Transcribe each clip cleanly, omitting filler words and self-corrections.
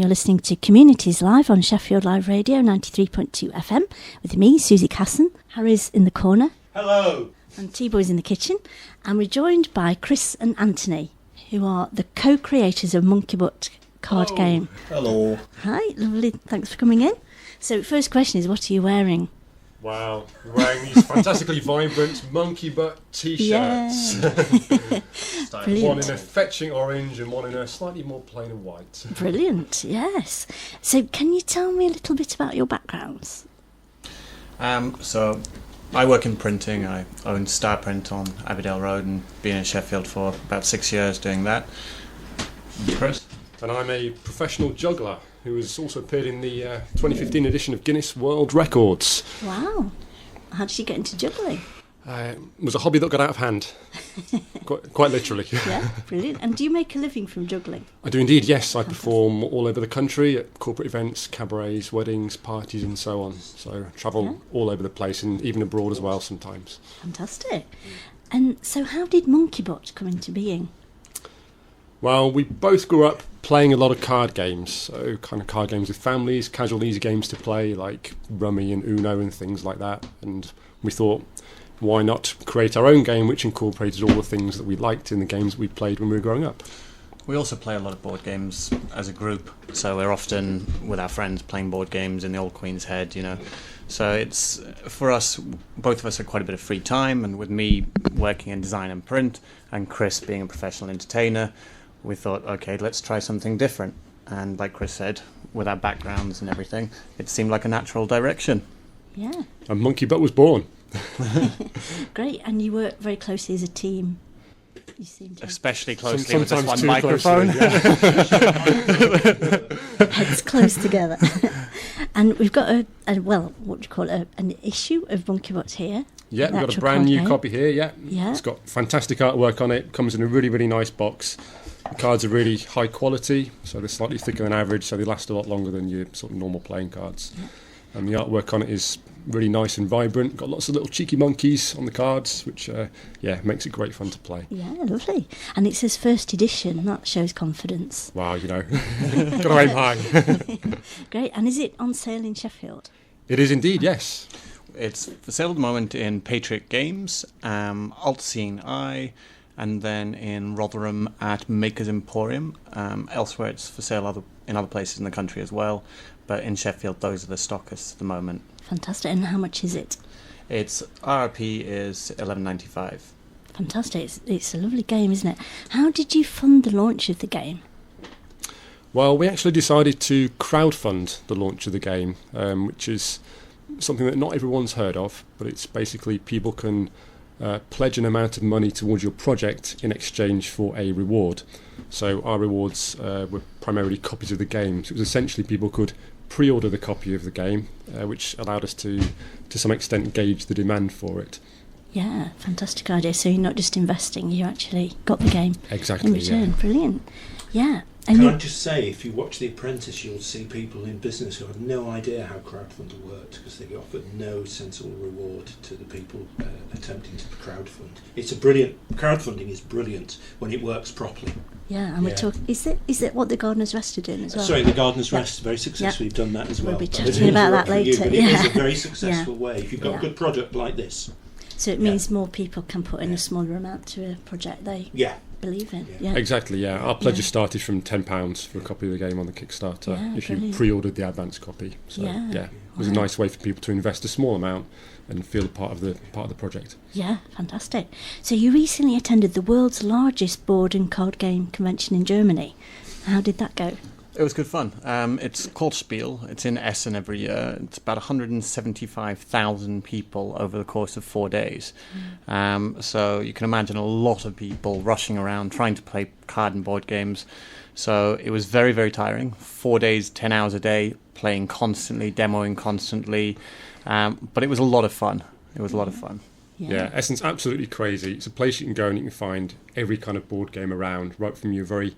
You're listening to Communities Live on Sheffield Live Radio 93.2 FM with me, Susie Casson. Harry's in the corner. Hello. And T-Boy's in the kitchen. And we're joined by Chris and Anthony, who are the co-creators of Monkey Butt card game. Hello. Hi, lovely. Thanks for coming in. So first question is, what are you wearing? Wow, we're wearing these fantastically vibrant monkey butt t-shirts. One in a fetching orange and one in a slightly more plain and white. Brilliant, yes. So can you tell me a little bit about your backgrounds? So I work in printing. I own Star Print on Abbeydale Road and been in Sheffield for about 6 years doing that. Chris? And I'm a professional juggler who has also appeared in the 2015 edition of Guinness World Records. Wow. How did you get into juggling? It was a hobby that got out of hand, quite literally. Yeah, brilliant. And do you make a living from juggling? I do indeed, yes. I perform all over the country at corporate events, cabarets, weddings, parties and so on. So I travel all over the place and even abroad as well sometimes. Fantastic. And so how did Monkey Butt come into being? Well, we both grew up playing a lot of card games, so kind of card games with families, casual easy games to play like Rummy and Uno and things like that. And we thought, why not create our own game which incorporated all the things that we liked in the games we played when we were growing up. We also play a lot of board games as a group, so we're often with our friends playing board games in the Old Queen's Head, you know. So it's, for us, both of us have quite a bit of free time, and with me working in design and print, and Chris being a professional entertainer, we thought, okay, let's try something different. And like Chris said, with our backgrounds and everything, it seemed like a natural direction. Yeah. And Monkey Butt was born. Great. And you work very closely as a team. You seem to. Especially closely with this one too microphone. Heads close together. And we've got an issue of Monkey Butt here. Yeah, we've got a brand new game. copy here, yeah. It's got fantastic artwork on it, comes in a really, really nice box. The cards are really high quality, so they're slightly thicker than average, so they last a lot longer than your sort of normal playing cards. Yeah. And the artwork on it is really nice and vibrant. Got lots of little cheeky monkeys on the cards, which, makes it great fun to play. Yeah, lovely. And it says first edition. That shows confidence. Wow, you know, got to aim high. Great. And is it on sale in Sheffield? It is indeed, yes. It's for sale at the moment in Patriot Games, Altscene Eye, and then in Rotherham at Makers Emporium. Elsewhere it's for sale in other places in the country as well, but in Sheffield those are the stockists at the moment. Fantastic. And how much is it? Its RRP is $11.95. Fantastic. It's a lovely game, isn't it? How did you fund the launch of the game? Well, we actually decided to crowdfund the launch of the game, which is something that not everyone's heard of, but it's basically people can pledge an amount of money towards your project in exchange for a reward. So our rewards were primarily copies of the game. So it was essentially people could pre-order the copy of the game, which allowed us to some extent gauge the demand for it. Yeah, fantastic idea. So you're not just investing, you actually got the game exactly, in return. Yeah. Brilliant. Yeah. And Can I just say, if you watch The Apprentice, you'll see people in business who have no idea how crowdfunding works because they get offered no sensible reward to the people attempting to crowdfund. It's a brilliant, crowdfunding is brilliant when it works properly. Yeah, and we're talking, is it what the Gardener's Rest are doing as well? Sorry, the Gardener's Rest, very successfully done that as well. We'll be chatting about that later. It is a very successful way. If you've got a good product like this. So it means more people can put in a smaller amount to a project they believe in. Yeah. Exactly, yeah. Our pledges started from £10 for a copy of the game on the Kickstarter if you pre-ordered the advance copy. So it was a nice way for people to invest a small amount and feel a part of the project. Yeah, fantastic. So you recently attended the world's largest board and card game convention in Germany. How did that go? It was good fun. It's called Spiel. It's in Essen every year. It's about 175,000 people over the course of 4 days. So you can imagine a lot of people rushing around trying to play card and board games. So it was very, very tiring. 4 days, 10 hours a day, playing constantly, demoing constantly. But it was a lot of fun. Yeah, Essen's absolutely crazy. It's a place you can go and you can find every kind of board game around, right from your very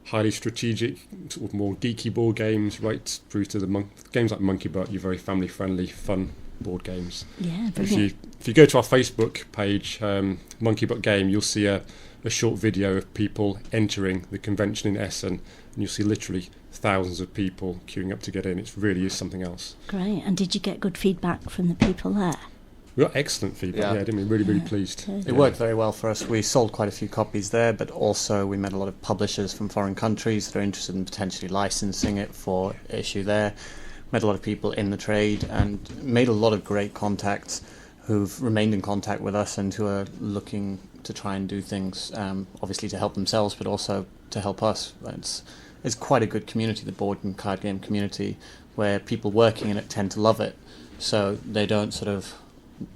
highly strategic, sort of more geeky board games, right through to the games like Monkey Butt, your very family-friendly, fun board games. Yeah, brilliant. If you go to our Facebook page, Monkey Butt Game, you'll see a short video of people entering the convention in Essen, and you'll see literally thousands of people queuing up to get in. It really is something else. Great. And did you get good feedback from the people there? We got excellent feedback, didn't we? Really pleased. It worked very well for us. We sold quite a few copies there, but also we met a lot of publishers from foreign countries that are interested in potentially licensing it for issue there. Met a lot of people in the trade and made a lot of great contacts who've remained in contact with us and who are looking to try and do things, obviously to help themselves, but also to help us. It's quite a good community, the board and card game community, where people working in it tend to love it. So they don't sort of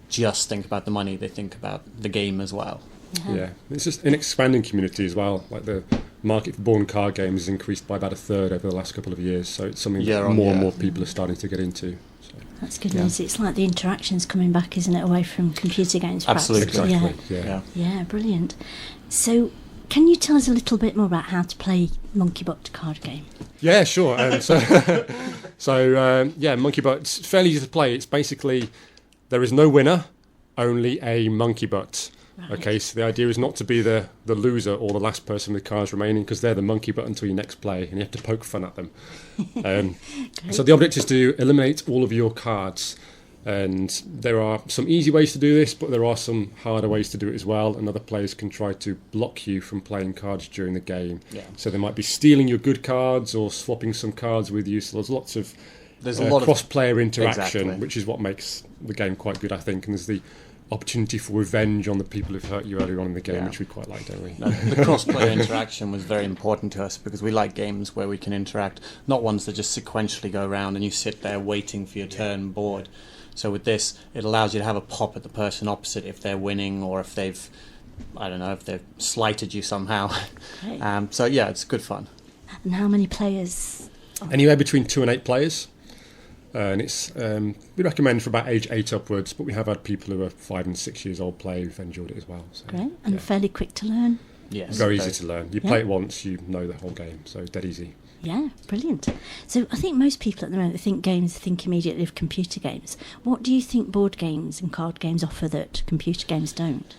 just think about the money, they think about the game as well. Yeah, it's just an expanding community as well. Like the market for board and card games has increased by about a third over the last couple of years, so it's something that more and more people are starting to get into. So. That's good news. It's like the interaction's coming back, isn't it, away from computer games? Absolutely. Perhaps. Exactly. Yeah, brilliant. So can you tell us a little bit more about how to play Monkey Butt card game? Yeah, sure. Monkey Butt's fairly easy to play. It's basically, there is no winner, only a monkey butt. Right. Okay, so the idea is not to be the loser or the last person with cards remaining, because they're the monkey butt until your next play, and you have to poke fun at them. So the object is to eliminate all of your cards, and there are some easy ways to do this, but there are some harder ways to do it as well, and other players can try to block you from playing cards during the game. Yeah. So they might be stealing your good cards or swapping some cards with you, so there's lots of cross-player interaction, which is what makes the game quite good, I think, and there's the opportunity for revenge on the people who've hurt you earlier on in the game, which we quite like, don't we? No, the cross-player interaction was very important to us because we like games where we can interact, not ones that just sequentially go around and you sit there waiting for your turn bored. So with this, it allows you to have a pop at the person opposite if they're winning or if they've slighted you somehow. Right. So yeah, it's good fun. And how many players? Anywhere between 2 and 8 players. And it's we recommend for about age 8 upwards, but we have had people who are 5 and 6 years old play who've enjoyed it as well. So, great, and fairly quick to learn. Yes, very easy to learn. You play it once, you know the whole game, so dead easy. Yeah, brilliant. So I think most people at the moment think immediately of computer games. What do you think board games and card games offer that computer games don't?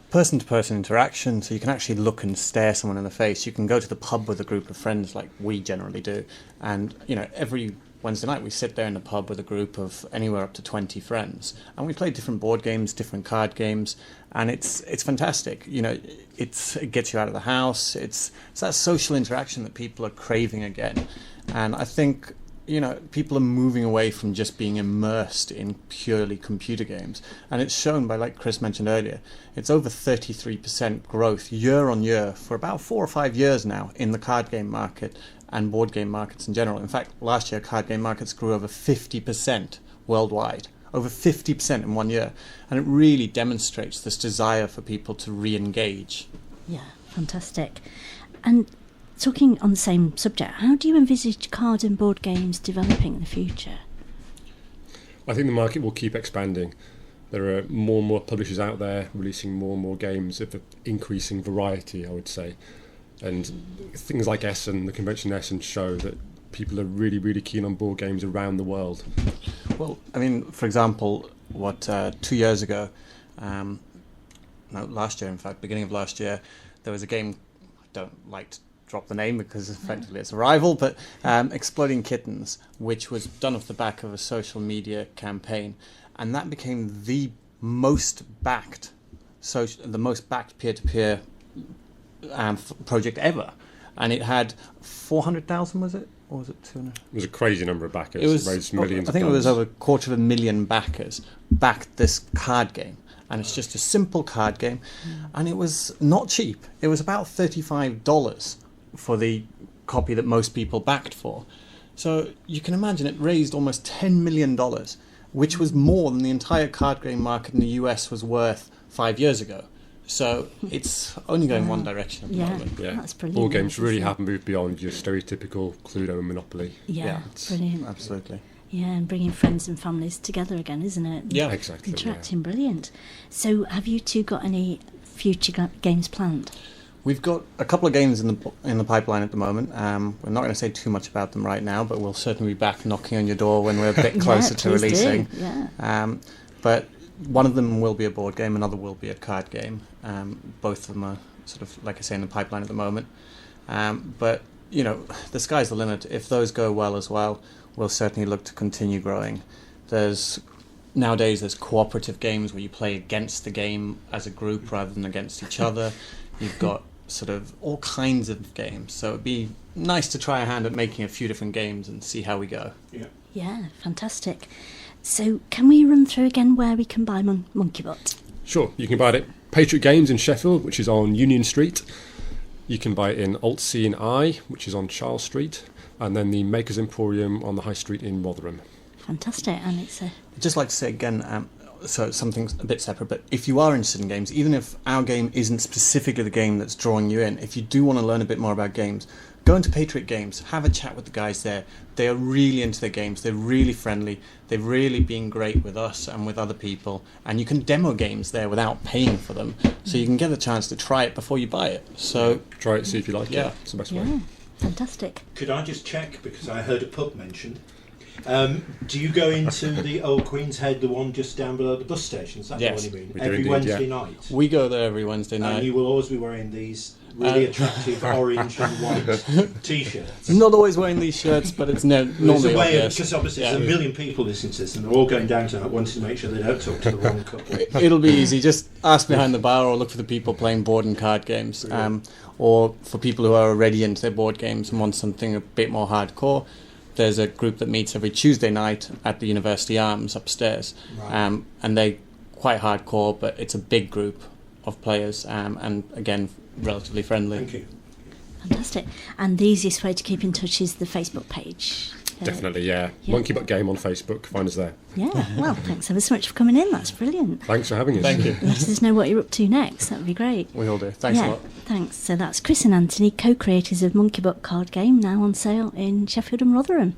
Person-to-person interaction, so you can actually look and stare someone in the face. You can go to the pub with a group of friends like we generally do, and every Wednesday night we sit there in the pub with a group of anywhere up to 20 friends, and we play different board games, different card games, and it's fantastic. It gets you out of the house. It's that social interaction that people are craving again, and I think people are moving away from just being immersed in purely computer games, and it's shown by, like Chris mentioned earlier, it's over 33% growth year on year for about 4 or 5 years now in the card game market and board game markets in general. In fact, last year card game markets grew over 50% worldwide, over 50% in 1 year, and it really demonstrates this desire for people to re-engage. Yeah, fantastic. And talking on the same subject, how do you envisage card and board games developing in the future? I think the market will keep expanding. There are more and more publishers out there releasing more and more games of increasing variety, I would say. And things like Essen, the convention Essen, show that people are really, really keen on board games around the world. Well, I mean, for example, 2 years ago, last year, in fact, beginning of last year, there was a game, I don't like to drop the name because effectively it's a rival, but Exploding Kittens, which was done off the back of a social media campaign, and that became the most backed peer-to-peer project ever, and it had 400,000, was it, or was it 200? It was a crazy number of backers. It was raised millions. I think it was over $250,000 backers backed this card game, and it's just a simple card game, and it was not cheap. It was about $35 for the copy that most people backed for. So you can imagine it raised almost $10 million, which was more than the entire card game market in the US was worth 5 years ago. So it's only going one direction at the moment. Yeah, that's brilliant. Board games really have moved beyond your stereotypical Cluedo and Monopoly. Yeah, brilliant. Absolutely. Yeah, and bringing friends and families together again, isn't it? Yeah, exactly. Interacting, brilliant. So have you two got any future games planned? We've got a couple of games in the pipeline at the moment. We're not going to say too much about them right now, but we'll certainly be back knocking on your door when we're a bit closer to releasing. Yeah. But one of them will be a board game, another will be a card game. Both of them are sort of, like I say, in the pipeline at the moment. But the sky's the limit. If those go well as well, we'll certainly look to continue growing. Nowadays there's cooperative games where you play against the game as a group rather than against each other. You've got sort of all kinds of games. So it'd be nice to try a hand at making a few different games and see how we go. Yeah, fantastic. So can we run through again where we can buy MonkeyBot? Sure, you can buy it at Patriot Games in Sheffield, which is on Union Street. You can buy it in Alt C and I, which is on Charles Street, and then the Makers Emporium on the High Street in Rotherham. Fantastic, and it's I'd just like to say again, so something a bit separate, but if you are interested in games, even if our game isn't specifically the game that's drawing you in, if you do want to learn a bit more about games, go into Patriot Games, have a chat with the guys there. They are really into their games, they're really friendly, they've really been great with us and with other people, and you can demo games there without paying for them, so you can get a chance to try it before you buy it. So try it, see if you like it. It's the best way. Fantastic. Could I just check, because I heard a pub mentioned, do you go into the Old Queen's Head, the one just down below the bus station? Is that Yes, the one you mean? we do Every indeed, Wednesday night? we go there every Wednesday night. And you will always be wearing these really attractive orange and white T-shirts. I'm not always wearing these shirts, but it's There's normally a way of, obvious. because obviously there's a million people listening to this and they're all going down tonight wanting to make sure they don't talk to the wrong couple. It'll be easy. Just ask behind the bar or look for the people playing board and card games. Or for people who are already into their board games and want something a bit more hardcore, there's a group that meets every Tuesday night at the University Arms upstairs. Right. And they're quite hardcore, but it's a big group of players and, again, relatively friendly. Thank you. Fantastic. And the easiest way to keep in touch is the Facebook page. Definitely, MonkeyBot Game on Facebook, find us there. Yeah, well, thanks ever so much for coming in, that's brilliant. Thanks for having us. Thank you. Let us know what you're up to next, that would be great. We all do. Thanks a lot. Thanks. So that's Chris and Anthony, co-creators of MonkeyBot card game, now on sale in Sheffield and Rotherham.